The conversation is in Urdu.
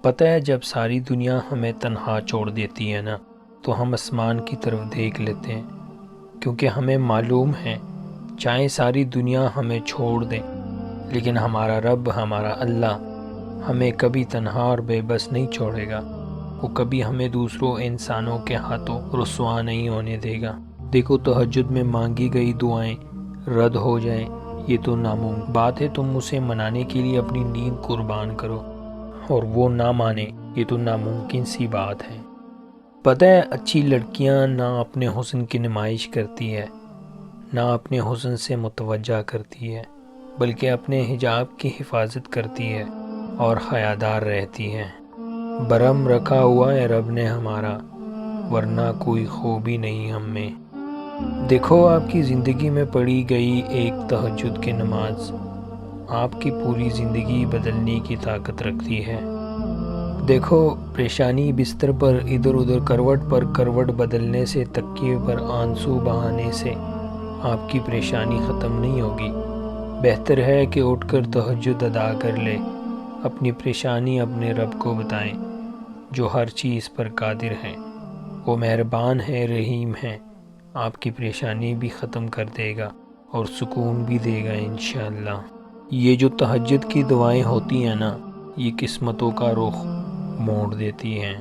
پتہ ہے جب ساری دنیا ہمیں تنہا چھوڑ دیتی ہے نا تو ہم آسمان کی طرف دیکھ لیتے ہیں، کیونکہ ہمیں معلوم ہے چاہے ساری دنیا ہمیں چھوڑ دے لیکن ہمارا رب، ہمارا اللہ ہمیں کبھی تنہا اور بے بس نہیں چھوڑے گا۔ وہ کبھی ہمیں دوسروں انسانوں کے ہاتھوں رسوا نہیں ہونے دے گا۔ دیکھو تہجد میں مانگی گئی دعائیں رد ہو جائیں یہ تو ناممکن بات ہے، تم اسے منانے کے لیے اپنی نیند قربان کرو اور وہ نہ مانے یہ تو ناممکن سی بات ہے۔ پتہ ہے اچھی لڑکیاں نہ اپنے حسن کی نمائش کرتی ہے، نہ اپنے حسن سے متوجہ کرتی ہے، بلکہ اپنے حجاب کی حفاظت کرتی ہے اور حیادار رہتی ہے۔ برہم رکھا ہوا ہے رب نے ہمارا، ورنہ کوئی خوبی نہیں ہم میں۔ دیکھو آپ کی زندگی میں پڑھی گئی ایک تہجد کی نماز آپ کی پوری زندگی بدلنے کی طاقت رکھتی ہے۔ دیکھو پریشانی بستر پر ادھر ادھر کروٹ پر کروٹ بدلنے سے، تکیے پر آنسو بہانے سے آپ کی پریشانی ختم نہیں ہوگی۔ بہتر ہے کہ اٹھ کر تہجد ادا کر لے، اپنی پریشانی اپنے رب کو بتائیں جو ہر چیز پر قادر ہیں۔ وہ مہربان ہے، رحیم ہے، آپ کی پریشانی بھی ختم کر دے گا اور سکون بھی دے گا انشاءاللہ۔ یہ جو تہجد کی دعائیں ہوتی ہیں نا، یہ قسمتوں کا رخ موڑ دیتی ہیں۔